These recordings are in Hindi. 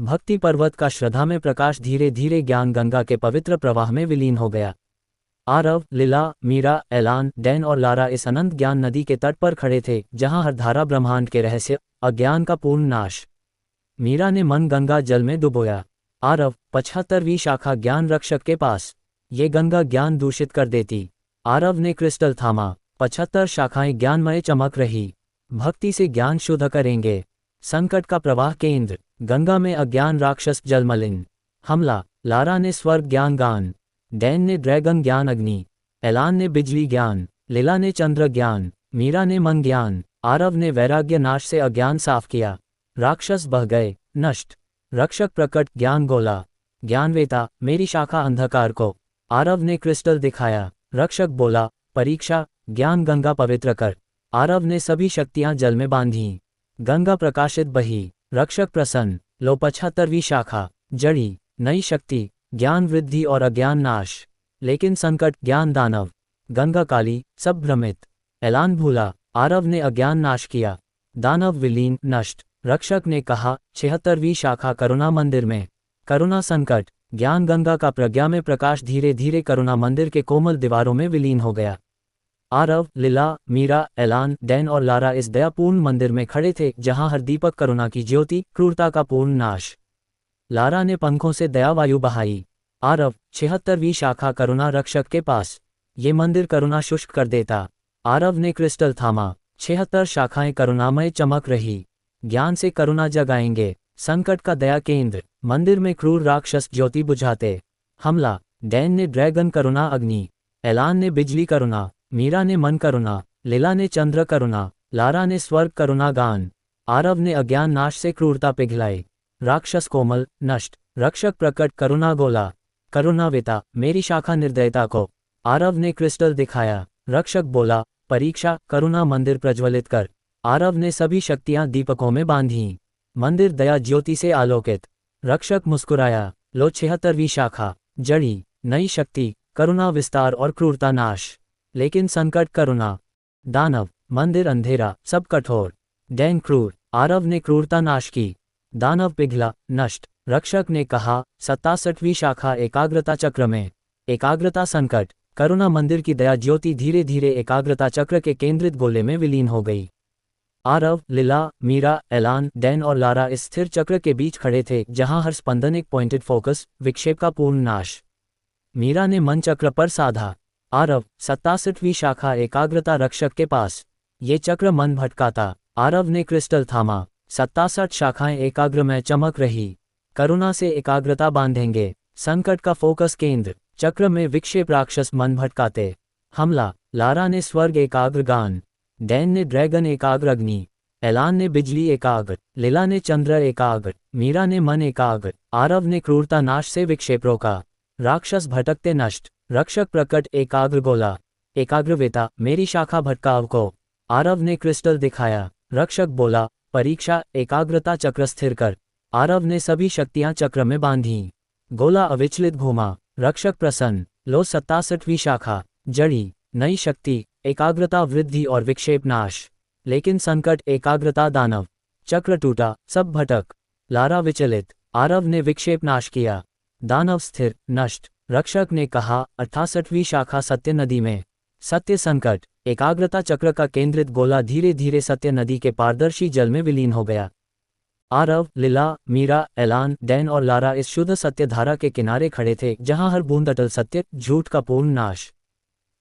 भक्ति पर्वत का श्रद्धा में प्रकाश धीरे धीरे ज्ञान गंगा के पवित्र प्रवाह में विलीन हो गया। आरव, लीला, मीरा, एलान, डैन और लारा इस अनंत ज्ञान नदी के तट पर खड़े थे, जहां हर धारा ब्रह्मांड के रहस्य, अज्ञान का पूर्ण नाश। मीरा ने मन गंगा जल में डुबोया। आरव, 75वीं शाखा ज्ञान रक्षक के पास। ये गंगा ज्ञान दूषित कर देती। आरव ने क्रिस्टल थामा। 75 शाखाएं ज्ञानमय चमक रही। भक्ति से ज्ञान शुद्ध करेंगे। संकट का प्रवाह केंद्र। गंगा में अज्ञान राक्षस जलमलिन। हमला। लारा ने स्वर्ग ज्ञान गान। डैन ने ड्रैगन ज्ञान अग्नि। एलान ने बिजली ज्ञान। लीला ने चंद्र ज्ञान। मीरा ने मन ज्ञान। आरव ने वैराग्य नाश से अज्ञान साफ किया। राक्षस बह गए, नष्ट। रक्षक प्रकट ज्ञान गोला। ज्ञानवेता, मेरी शाखा अंधकार को। आरव ने क्रिस्टल दिखाया। रक्षक बोला, परीक्षा, ज्ञान गंगा पवित्र कर। आरव ने सभी शक्तियां जल में बांधी। गंगा प्रकाशित बही। रक्षक प्रसन्न। लो 75वीं शाखा। जड़ी, नई शक्ति, ज्ञान वृद्धि और अज्ञान नाश। लेकिन संकट, ज्ञान दानव। गंगा काली, सब भ्रमित। एलान भूला। आरव ने अज्ञान नाश किया। दानव विलीन, नष्ट। रक्षक ने कहा, 76वीं शाखा करुणा मंदिर में। करुणा संकट, ज्ञान गंगा का प्रज्ञा में प्रकाश धीरे धीरे करुणा मंदिर के कोमल दीवारों में विलीन हो गया। आरव, लीला, मीरा, एलान, डैन और लारा इस दयापूर्ण मंदिर में खड़े थे, जहां हर दीपक करुणा की ज्योति, क्रूरता का पूर्ण नाश। लारा ने पंखों से दयावायु बहाई। आरव, 76वीं शाखा करुणा रक्षक के पास। ये मंदिर करुणा शुष्क कर देता। आरव ने क्रिस्टल थामा। 76 शाखाएं करुणामय चमक रही। ज्ञान से करुणा जगाएंगे। संकट का दया केंद्र। मंदिर में क्रूर राक्षस ज्योति बुझाते। हमला। डैन ने ड्रैगन करुणा अग्नि। एलान ने बिजली करुणा। मीरा ने मन करुणा। लीला ने चंद्र करुणा। लारा ने स्वर्ग करुणा गान। आरव ने अज्ञान नाश से क्रूरता पिघलाई। राक्षस कोमल, नष्ट। रक्षक प्रकट करुणा गोला। करुणावेता, मेरी शाखा निर्दयता को। आरव ने क्रिस्टल दिखाया। रक्षक बोला, परीक्षा, करुणा मंदिर प्रज्वलित कर। आरव ने सभी शक्तियां दीपकों में बांधी। मंदिर दया ज्योति से आलोकित। रक्षक मुस्कुराया। लो 76वीं शाखा। जड़ी, नई शक्ति, करुणा विस्तार और क्रूरता नाश। लेकिन संकट, करुणा। दानव, मंदिर अंधेरा, सब कठोर। डैन क्रूर। आरव ने क्रूरता नाश की। दानव पिघला, नष्ट। रक्षक ने कहा, 67वीं शाखा एकाग्रता चक्र में। एकाग्रता संकट, करुणा मंदिर की दया ज्योति धीरे धीरे एकाग्रता चक्र के केंद्रित गोले में विलीन हो गई। आरव, लीला, मीरा, एलान, डैन और लारा इस स्थिर चक्र के बीच खड़े थे, जहां हर स्पंदन एक पॉइंटेड फोकस, विक्षेप का पूर्ण नाश। मीरा ने मन चक्र पर साधा। आरव, 67वीं शाखा एकाग्रता रक्षक के पास। ये चक्र मन भटकाता। आरव ने क्रिस्टल थामा। 67 शाखाएं एकाग्र में चमक रही। करुणा से एकाग्रता बांधेंगे। संकट का फोकस केंद्र। चक्र में विक्षेप राक्षस मन भटकाते। हमला। लारा ने स्वर्ग एकाग्र गान। डैन ने ड्रैगन एकाग्र अग्नि। एलान ने बिजली एकाग्र। लीला ने चंद्र एकाग्र। मीरा ने मन एकाग्र। आरव ने क्रूरता नाश से विक्षेप रोका। राक्षस भटकते नष्ट। रक्षक प्रकट एकाग्र गोला। एकाग्रवेता, मेरी शाखा भटकाव को। आरव ने क्रिस्टल दिखाया। रक्षक बोला, परीक्षा, एकाग्रता चक्र स्थिर कर। आरव ने सभी शक्तियां चक्र में बांधी। गोला अविचलित घूमा। रक्षक प्रसन्न। लो 67वीं शाखा। जड़ी, नई शक्ति, एकाग्रता वृद्धि और विक्षेप नाश। लेकिन संकट, एकाग्रता दानव। चक्र टूटा, सब भटक। लारा विचलित। आरव ने विक्षेप नाश किया। दानव स्थिर, नष्ट। रक्षक ने कहा, 68वीं शाखा सत्य नदी में। सत्य संकट, एकाग्रता चक्र का केंद्रित गोला धीरे धीरे सत्य नदी के पारदर्शी जल में विलीन हो गया। आरव, लीला, मीरा, एलान, डैन और लारा इस शुद्ध सत्य धारा के किनारे खड़े थे, जहां हर बूंद अटल सत्य, झूठ का पूर्ण नाश।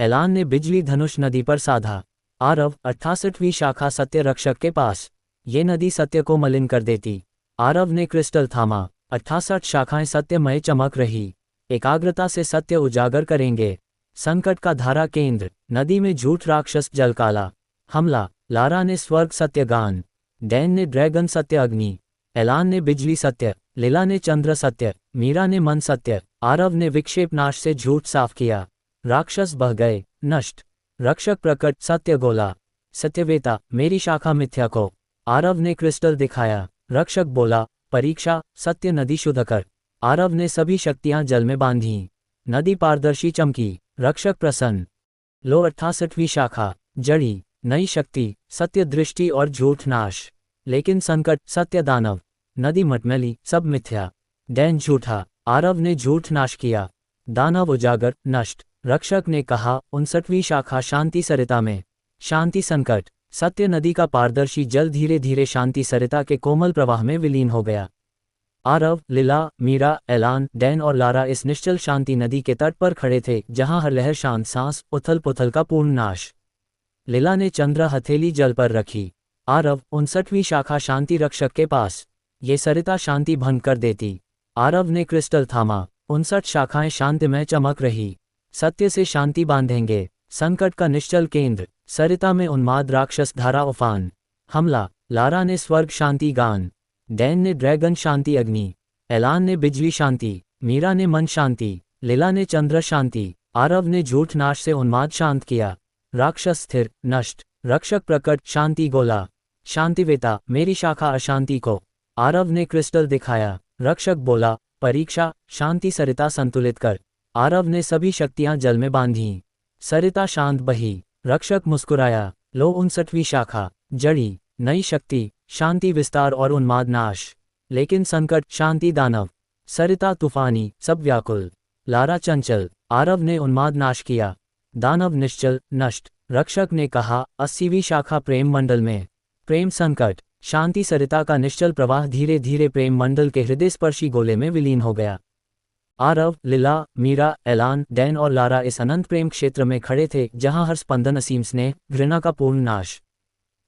एलान ने बिजली धनुष नदी पर साधा। आरव, 68वीं शाखा सत्य रक्षक के पास। ये नदी सत्य को मलिन कर देती। आरव ने क्रिस्टल थामा। 68 शाखाएं सत्यमय चमक रही। एकाग्रता से सत्य उजागर करेंगे। संकट का धारा केंद्र। नदी में झूठ राक्षस जल काला। हमला। लारा ने स्वर्ग सत्य गान। डैन ने ड्रैगन सत्य अग्नि। एलान ने बिजली सत्य। लीला ने चंद्र सत्य। मीरा ने मन सत्य। आरव ने विक्षेप नाश से झूठ साफ किया। राक्षस बह गए, नष्ट। रक्षक प्रकट सत्य गोला। सत्यवेता, मेरी शाखा मिथ्या को। आरव ने क्रिस्टल दिखाया। रक्षक बोला, परीक्षा, सत्य नदी शुद्ध कर। आरव ने सभी शक्तियां जल में बांधी। नदी पारदर्शी चमकी। रक्षक प्रसन्न। लो 68वीं शाखा। जड़ी, नई शक्ति, सत्य दृष्टि और झूठ नाश। लेकिन संकट, सत्य दानव। नदी मटमैली, सब मिथ्या। डैन झूठा, आरव ने झूठ नाश किया। दानव उजागर, नष्ट। रक्षक ने कहा, 59वीं शाखा शांति सरिता में। शांति संकट, सत्य नदी का पारदर्शी जल धीरे धीरे शांति सरिता के कोमल प्रवाह में विलीन हो गया। आरव, लिला, मीरा, एलान, डैन और लारा इस निश्चल शांति नदी के तट पर खड़े थे, जहां हर लहर शांत सांस, उथल पुथल का पूर्ण नाश। लिला ने चंद्र हथेली जल पर रखी। आरव, 59वीं शाखा शांति रक्षक के पास। ये सरिता शांति भंग कर देती। आरव ने क्रिस्टल थामा। 59 शाखाएं शांतिमय चमक रही। सत्य से शांति बांधेंगे। संकट का निश्चल केंद्र। सरिता में उन्माद राक्षस धारा उफान। हमला। लारा ने स्वर्ग शांति गान। डैन ने ड्रैगन शांति अग्नि। एलान ने बिजली शांति। मीरा ने मन शांति। लिला ने चंद्र शांति। आरव ने झूठ नाश से उन्माद शांत किया। राक्षस स्थिर, नष्ट। रक्षक प्रकट, शांति गोला। शांतिवेता, मेरी शाखा अशांति को। आरव ने क्रिस्टल दिखाया। रक्षक बोला, परीक्षा, शांति सरिता संतुलित कर। आरव ने सभी शक्तियां जल में बांधी। सरिता शांत बही। रक्षक मुस्कुराया, लो 59वीं शाखा, जड़ी, नई शक्ति, शांति विस्तार और उन्माद नाश। लेकिन संकट, शांति दानव। सरिता तूफानी, सब व्याकुल। लारा चंचल, आरव ने उन्माद नाश किया। दानव निश्चल, नष्ट। रक्षक ने कहा, 80वीं शाखा प्रेम मंडल में। प्रेम संकट, शांति सरिता का निश्चल प्रवाह धीरे धीरे प्रेम मंडल के हृदय स्पर्शी गोले में विलीन हो गया। आरव, लिला, मीरा, एलान, डैन और लारा इस अनंत प्रेम क्षेत्र में खड़े थे, जहां हर स्पंदन असीम स्नेह, घृणा का पूर्ण नाश।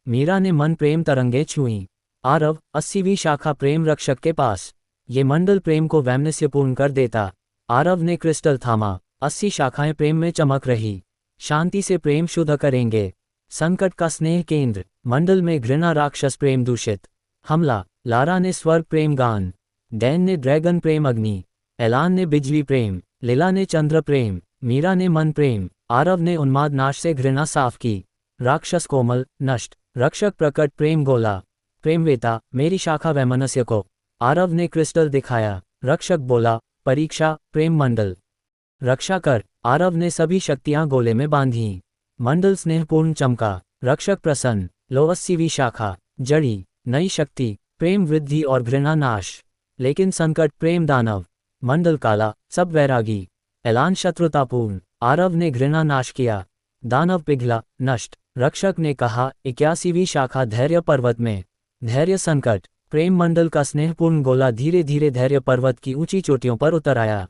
मीरा ने मन प्रेम तरंगे छुईं। आरव, 80वीं शाखा प्रेम रक्षक के पास। ये मंडल प्रेम को वैमनस्यपूर्ण कर देता। आरव ने क्रिस्टल थामा। 80 शाखाएं प्रेम में चमक रही। शांति से प्रेम शुद्ध करेंगे। संकट का स्नेह केंद्र। मंडल में घृणा राक्षस प्रेम दूषित। हमला। लारा ने स्वर्ग प्रेम गान। डैन ने ड्रैगन प्रेम अग्नि। एलान ने बिजली प्रेम। लिला ने चंद्र प्रेम। मीरा ने मन प्रेम। आरव ने उन्माद नाश से घृणा साफ की। राक्षस कोमल, नष्ट। रक्षक प्रकट, प्रेम गोला। प्रेमवेता, मेरी शाखा वैमनस्य को। आरव ने क्रिस्टल दिखाया। रक्षक बोला, परीक्षा, प्रेम मंडल रक्षा कर। आरव ने सभी शक्तियां गोले में बांधी। मंडल स्नेहपूर्ण चमका। रक्षक प्रसन्न, लो 80वीं शाखा, जड़ी, नई शक्ति, प्रेम वृद्धि और घृणा नाश। लेकिन संकट, प्रेम दानव। मंडल काला, सब वैरागी। एलान शत्रुतापूर्ण। आरव ने घृणा नाश किया। दानव पिघला, नष्ट। रक्षक ने कहा, 81वीं शाखा धैर्य पर्वत में। धैर्य संकट, प्रेम मंडल का स्नेहपूर्ण गोला धीरे धीरे धैर्य पर्वत की ऊंची चोटियों पर उतर आया।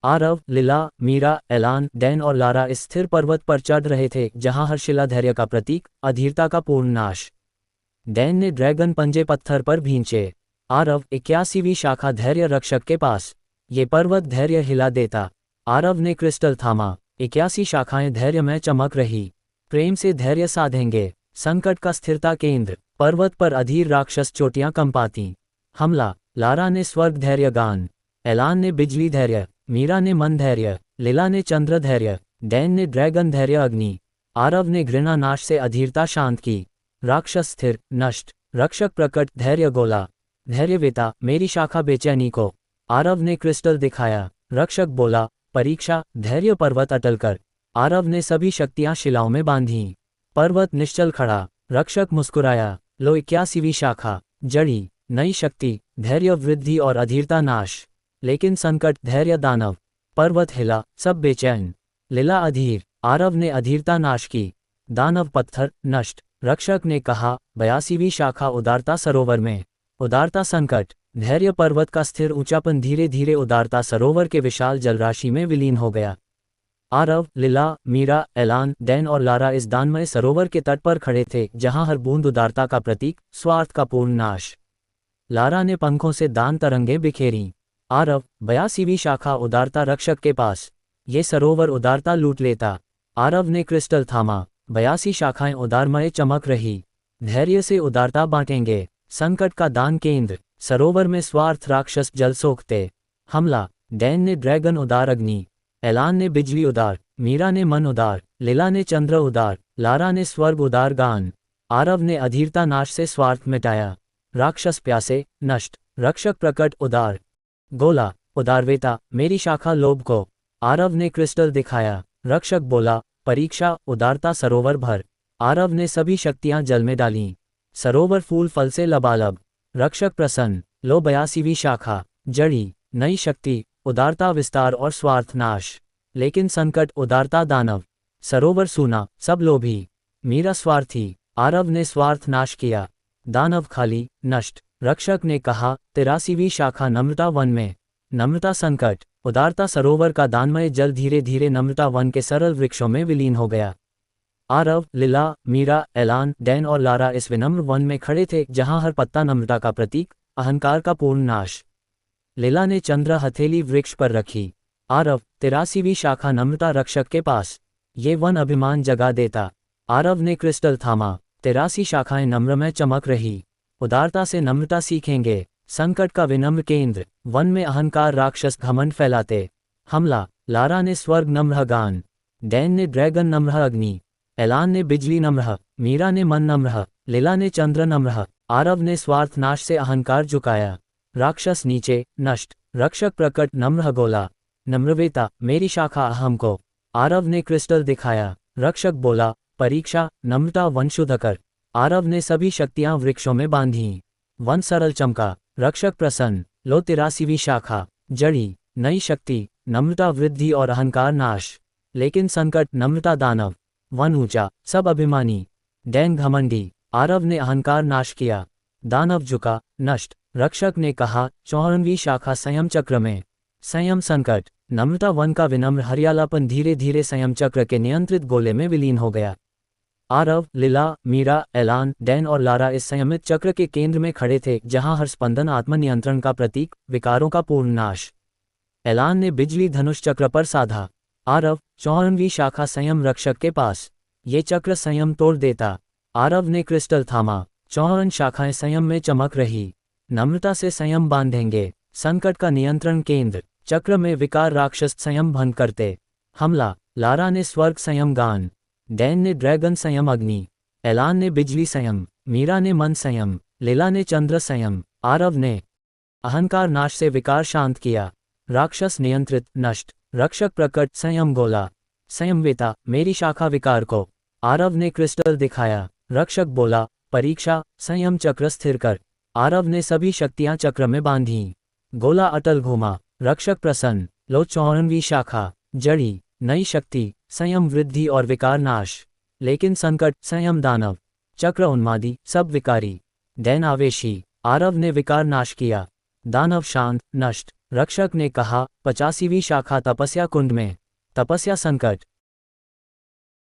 आरव, लिला, मीरा, एलान, डैन और लारा इस स्थिर पर्वत पर चढ़ रहे थे, जहां हर शिला धैर्य का प्रतीक, अधीरता का पूर्ण नाश। डैन ने ड्रैगन पंजे पत्थर पर भींचे। आरव, 81वीं शाखा धैर्य रक्षक के पास। ये पर्वत धैर्य हिला देता। आरव ने क्रिस्टल थामा। 81 शाखाएं धैर्य में चमक रही। प्रेम से धैर्य साधेंगे। संकट का स्थिरता केंद्र। पर्वत पर अधीर राक्षस चोटियां कंपाती। हमला। लारा ने स्वर्ग धैर्य गान। एलान ने बिजली धैर्य। मीरा ने मन धैर्य। लिला ने चंद्र धैर्य। डैन ने ड्रैगन धैर्य अग्नि। आरव ने घृणा नाश से अधीरता शांत की। राक्षस स्थिर, नष्ट। रक्षक प्रकट, धैर्य गोला। धैर्यवेता, मेरी शाखा बेचैनी को। आरव ने क्रिस्टल दिखाया। रक्षक बोला, परीक्षा, धैर्य पर्वत अटल कर। आरव ने सभी शक्तियां शिलाओं में बांधी। पर्वत निश्चल खड़ा। रक्षक मुस्कुराया, लो 81वीं शाखा, जड़ी, नई शक्ति, धैर्य वृद्धि और अधीरता नाश। लेकिन संकट, धैर्य दानव। पर्वत हिला, सब बेचैन। लिला अधीर। आरव ने अधीरता नाश की। दानव पत्थर, नष्ट। रक्षक ने कहा, 82वीं शाखा उदारता सरोवर में। उदारता संकट, धैर्य पर्वत का स्थिर ऊंचापन धीरे धीरे उदारता सरोवर के विशाल जलराशि में विलीन हो गया। आरव, लिला, मीरा, एलान, डैन और लारा इस दानमय सरोवर के तट पर खड़े थे, जहां हर बूंद उदारता का प्रतीक, स्वार्थ का पूर्ण नाश। लारा ने पंखों से दान तरंगे बिखेरी। आरव, 82वीं शाखा उदारता रक्षक के पास। ये सरोवर उदारता लूट लेता। आरव ने क्रिस्टल थामा। 82 शाखाएं उदारमय चमक रही। धैर्य से उदारता बांटेंगे। संकट का दान केंद्र। सरोवर में स्वार्थ राक्षस जल सोखते। हमला। डैन ने ड्रैगन उदार अग्नि। एलान ने बिजली उदार। मीरा ने मन उदार। लिला ने चंद्र उदार। लारा ने स्वर्ग उदार गान। आरव ने अधीरता नाश से स्वार्थ मिटाया। राक्षस प्यासे, नष्ट। रक्षक प्रकट, उदार गोला। उदारवेता, मेरी शाखा लोभ को। आरव ने क्रिस्टल दिखाया। रक्षक बोला, परीक्षा, उदारता सरोवर भर। आरव ने सभी शक्तियां जल में डालीं। सरोवर फूल फल से लबालब। रक्षक प्रसन्न, लो 82वीं शाखा। जड़ी, नई शक्ति, उदारता, विस्तार और स्वार्थ नाश। लेकिन संकट, उदारता, दानव। सरोवर सूना, सब लोभी। मीरा स्वार्थी, आरव ने स्वार्थ नाश किया। दानव खाली, नष्ट। रक्षक ने कहा, 83वीं शाखा नम्रता वन में। नम्रता संकट, उदारता सरोवर का दानमय जल धीरे धीरे नम्रता वन के सरल वृक्षों में विलीन हो गया। आरव, लिला, मीरा, एलान, डैन और लारा इस विनम्र वन में खड़े थे जहां हर पत्ता नम्रता का प्रतीक, अहंकार का पूर्ण नाश। लिला ने चंद्र हथेली वृक्ष पर रखी। आरव, 83वीं शाखा नम्रता रक्षक के पास। ये वन अभिमान जगा देता। आरव ने क्रिस्टल थामा। 83 शाखाएं नम्र में चमक रही। उदारता से नम्रता सीखेंगे। संकट का विनम्र केंद्र। वन में अहंकार राक्षस घमंड फैलाते। हमला, लारा ने स्वर्ग नम्र गान। डैन ने ड्रैगन नम्र अग्नि। एलान ने बिजली नम्र। मीरा ने मन नम्र। लिला ने चंद्र नम्र। आरव ने स्वार्थ नाश से अहंकार झुकाया। राक्षस नीचे, नष्ट। रक्षक प्रकट नम्र गोला। नम्रवेता, मेरी शाखा अहम को। आरव ने क्रिस्टल दिखाया। रक्षक बोला, परीक्षा, नम्रता वन शुद्ध कर। आरव ने सभी शक्तियां वृक्षों में बांधी। वन सरल चमका। रक्षक प्रसन्न। लो 83वीं शाखा। जड़ी, नई शक्ति, नम्रता वृद्धि और अहंकार नाश। लेकिन संकट, नम्रता दानव। वन ऊंचा, सब अभिमानी। डैन घमंडी। आरव ने अहंकार नाश किया। दानव झुका, नष्ट। रक्षक ने कहा, 54वीं शाखा संयम चक्र में। संयम संकट, नम्रता वन का विनम्र हरियालापन धीरे धीरे संयम चक्र के नियंत्रित गोले में विलीन हो गया। आरव, लिला, मीरा, एलान, डैन और लारा इस संयमित चक्र के केंद्र में खड़े थे जहां हर स्पंदन आत्मनियंत्रण का प्रतीक, विकारों का पूर्ण नाश। एलान ने बिजली धनुष चक्र पर साधा। आरव, 54वीं शाखा संयम रक्षक के पास। ये चक्र संयम तोड़ देता। आरव ने क्रिस्टल थामा। 54 शाखाएं संयम में चमक रही। नम्रता से संयम बांधेंगे। संकट का नियंत्रण केंद्र। चक्र में विकार राक्षस संयम भंग करते। हमला, लारा ने स्वर्ग संयम गान। डैन ने ड्रैगन संयम अग्नि। एलान ने बिजली संयम। मीरा ने मन संयम। लिला ने चंद्र संयम। आरव ने अहंकार नाश से विकार शांत किया। राक्षस नियंत्रित, नष्ट। रक्षक प्रकट संयम गोला। संयमवेता, मेरी शाखा विकार को। आरव ने क्रिस्टल दिखाया। रक्षक बोला, परीक्षा, संयम चक्र स्थिर कर। आरव ने सभी शक्तियां चक्र में बांधी। गोला अटल घूमा। रक्षक प्रसन्न। लो 54वीं शाखा। जड़ी, नई शक्ति, संयम वृद्धि और विकार नाश। लेकिन संकट, संयम दानव। चक्र उन्मादी, सब विकारी। डैन आवेशी। आरव ने विकार नाश किया। दानव शांत, नष्ट। रक्षक ने कहा, 85वीं शाखा तपस्या कुंड में। तपस्या संकट,